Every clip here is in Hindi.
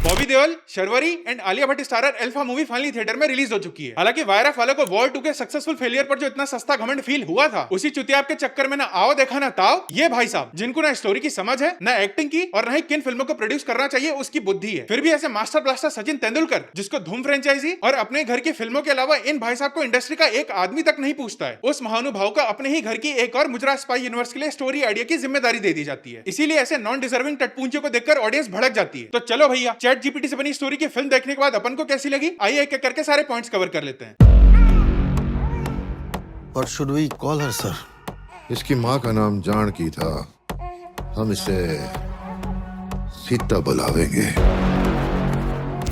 Bobby Deol, Sharvari and Alia Bhatt starrer alpha movie finally theatre में रिलीज हो चुकी है। हालांकि वायरस वालों को वॉर 2 के सक्सेसफुल फेलियर पर जो इतना सस्ता घमंड फील हुआ था, उसी चुतियाब के चक्कर में ना आओ देखा ना ताओ, ये भाई साहब जिनको ना स्टोरी की समझ है, ना एक्टिंग की, और ना ही किन फिल्मों को प्रोड्यूस करना चाहिए उसकी बुद्धि है, फिर भी ऐसे मास्टर ब्लास्टर सचिन तेंदुलकर, जिसको धूम फ्रेंचाइजी और अपने घर की फिल्मों के अलावा इन भाई साहब को इंडस्ट्री का एक आदमी तक नहीं पूछता है, उस महानुभाव को अपने ही घर की एक और मुजरा स्पाई यूनिवर्स के लिए स्टोरी आइडिया की जिम्मेदारी दे दी जाती है। इसीलिए ऐसे नॉन डिजर्विंग टटपूंजियों को देखकर ऑडियंस भड़क जाती है। तो चलो भैया, चैट जीपीटी से बनी स्टोरी की फिल्म देखने के बाद अपन को कैसी लगी, आइए एक एक करके सारे पॉइंट्स कवर कर लेते हैं। What should we call her, sir? इसकी माँ का नाम जानकी था, हम इसे सीता बुलावेंगे।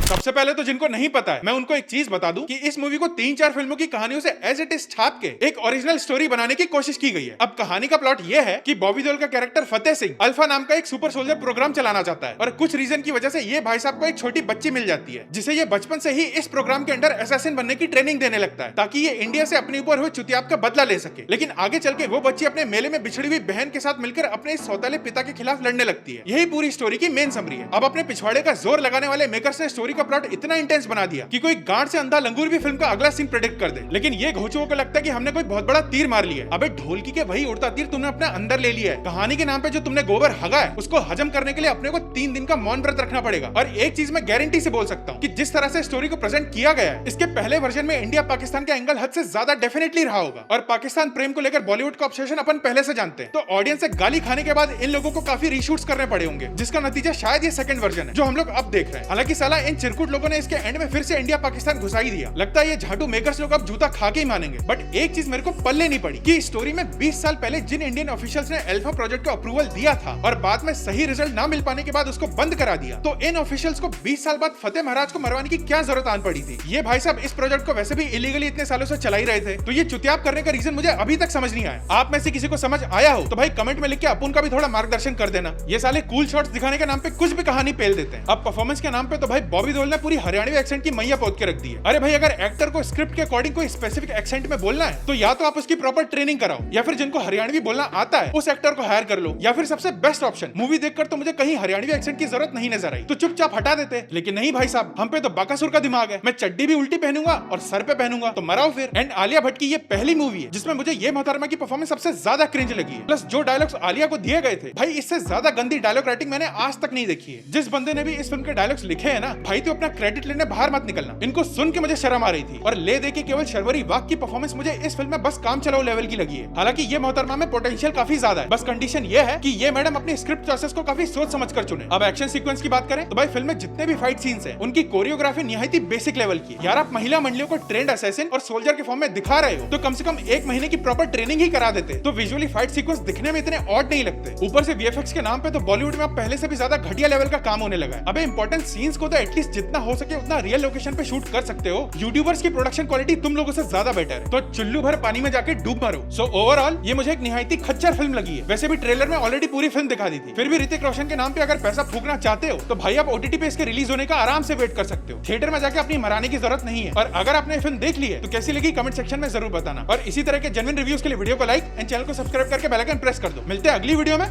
सबसे पहले तो जिनको नहीं पता है, मैं उनको एक चीज बता दूं कि इस मूवी को 3-4 फिल्मों की कहानियों से एज इट इज छाप के एक ओरिजिनल स्टोरी बनाने की कोशिश की गई है। अब कहानी का प्लॉट ये है कि बॉबी देओल का कैरेक्टर फतेह सिंह अल्फा नाम का एक सुपर सोल्जर प्रोग्राम चलाना चाहता है, और कुछ रीजन की वजह से ये भाई साहब को एक छोटी बच्ची मिल जाती है, जिसे ये बचपन से ही इस प्रोग्राम के अंडर असैसिन बनने की ट्रेनिंग देने लगता है, ताकि ये इंडिया से अपने ऊपर हुए चुतियाब का बदला ले सके। लेकिन आगे चल के वो बच्ची अपने मेले में बिछड़ी हुई बहन के साथ मिलकर अपने इस सौतेले पिता के खिलाफ लड़ने लगती है। यही पूरी स्टोरी की मेन समरी है। अब अपने पिछवाड़े का जोर लगाने वाले मेकर्स ने स्टोरी का प्लॉट इतना इंटेंस बना दिया कि कोई गांड से अंधा लंगूर भी फिल्म का अगला सीन प्रेडिक्ट कर दे। लेकिन ये घोचुओं को लगता है कि हमने कोई बहुत बड़ा तीर मार लिया है। अबे ढोलकी के वही उड़ता तीर तुमने अपने अंदर ले लिया है। कहानी के नाम पे जो तुमने गोबर हगा है, उसको हजम करने के लिए अपने को 3 दिन का मौन व्रत रखना पड़ेगा। और एक चीज मैं गारंटी से बोल सकता हूँ कि जिस तरह से स्टोरी को प्रेजेंट किया गया है, इसके पहले वर्जन में इंडिया पाकिस्तान का एंगल हद से ज्यादा डेफिनेटली रहा होगा। और पाकिस्तान प्रेम को लेकर बॉलीवुड का ऑब्सेशन अपन पहले से जानते हैं, तो ऑडियंस से गाली खाने के बाद इन लोगों को काफी रीशूट्स करने पड़े होंगे, जिसका नतीजा शायद ये सेकंड वर्जन है जो हम लोग अब देख रहे हैं। हालांकि साला इन चिरकुट लोगों ने इसके एंड में फिर से इंडिया पाकिस्तान घुसाई दिया। लगता है ये झाटू मेकर्स लोग अब जूता खा के ही मानेंगे। बट एक चीज मेरे को पल्ले नहीं पड़ी कि स्टोरी में 20 साल पहले जिन इंडियन ऑफिशियल्स ने अल्फा प्रोजेक्ट को अप्रूवल दिया था और बाद में सही रिजल्ट ना मिल पाने के बाद उसको बंद करा दिया, तो इन ऑफिशियल्स को 20 साल बाद फतेह महाराज को मरवाने की क्या जरूरत आन पड़ी थी। ये भाई साहब इस प्रोजेक्ट को वैसे भी इलीगली इतने सालों से चला ही रहे थे, तो ये चुतियाब करने का रीजन मुझे अभी तक समझ नहीं आया। आप में से किसी को समझ आया हो तो भाई कमेंट में लिख के अपन का भी थोड़ा मार्गदर्शन कर देना। ये साले कूल शॉट्स दिखाने के नाम पे कुछ भी कहानी पेल देते हैं। अब परफॉर्मेंस के नाम पे तो भाई बॉबी देओल ने पूरी हरियाणवी एक्सेंट की मैया पोत के रख दी है। अरे भाई, अगर एक्टर को स्क्रिप्ट के अकॉर्डिंग कोई स्पेसिफिक एक्सेंट में बोलना है तो या तो आप उसकी प्रॉपर ट्रेनिंग कराओ, या फिर जिनको हरियाणवी बोलना आता है उस एक्टर को हायर कर लो, या फिर सबसे बेस्ट ऑप्शन, मूवी देखकर तो मुझे कहीं हरियाणवी एक्सेंट की जरूरत नहीं नजर आई तो चुपचाप हटा देते। लेकिन नहीं भाई साहब, हम पे तो बाकासुर का दिमाग है। मैं चड्डी भी उल्टी पहनूंगा और सर पे पहनूंगा तो मराओ फिर। एंड आलिया भट्ट की ये पहली मूवी है जिसमें मुझे ये मोहतरमा की परफॉर्मेंस सबसे ज्यादा क्रिंज लगी है। प्लस जो डायलॉग्स आलिया को दिए गए थे, भाई इससे ज्यादा गंदी डायलॉग राइटिंग मैंने आज तक नहीं देखी है। जिस बंदे ने भी इस फिल्म के डायलॉग्स लिखे हैं ना भाई, तो अपना क्रेडिट लेने बाहर मत निकलना। इनको सुन के मुझे शर्म आ रही थी। और ले दे के केवल शर्वरी वाक की परफॉर्मेंस मुझे इस फिल्म में बस काम चलाओ लेवल की लगी है। हालांकि ये मोहतरमा में पोटेंशियल काफी ज्यादा है, बस कंडीशन ये है कि ये मैडम अपनी स्क्रिप्ट चॉइसेस को काफी सोच समझ कर चुने। अब एक्शन सीक्वेंस की बात करें तो भाई फिल्म में जितने भी फाइट सीन्स हैं, उनकी कोरियोग्राफी निहायती बेसिक लेवल की। यार आप महिला मंडलियों को ट्रेंड असैसिन और सोल्जर के फॉर्म में दिखा रहे हो तो कम से कम 1 महीने की प्रॉपर ट्रेनिंग ही करा देते तो विजुअली फाइट सीक्वेंस दिखने में इतने ऑड नहीं लगते। ऊपर से वीएफएक्स के नाम पे तो बॉलीवुड में अब पहले से भी ज्यादा घटिया लेवल का काम होने लगा है। अबे इंपॉर्टेंट सीन्स को तो एटलीस्ट जितना हो सके उतना रियल लोकेशन पे शूट कर सकते हो। यूट्यूबर्स की प्रोडक्शन क्वालिटी तुम लोगों से ज्यादा बेटर है, तो चुल्लू भर पानी में जाके डूब मरो। सो ओवरऑल ये मुझे एक निहायती खच्चर फिल्म लगी है। वैसे भी ट्रेलर में ऑलरेडी पूरी फिल्म दिखा दी थी, फिर भी ऋतिक रोशन के नाम पे अगर पैसा फूकना चाहते हो तो भाई आप ओटीटी पे इसके रिलीज होने का आराम से वेट कर सकते हो। थिएटर में जाके अपनी मराने की जरूरत नहीं है। और अगर आपने फिल्म देख ली है तो कैसी लगी कमेंट सेक्शन में जरूर बताना। और इसी तरह के जेन्युइन रिव्यूज के लिए वीडियो को लाइक एंड चैनल को सब्सक्राइब करके बेल आइकन प्रेस कर दो। मिलते हैं अगली वीडियो में,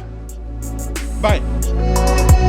बाय।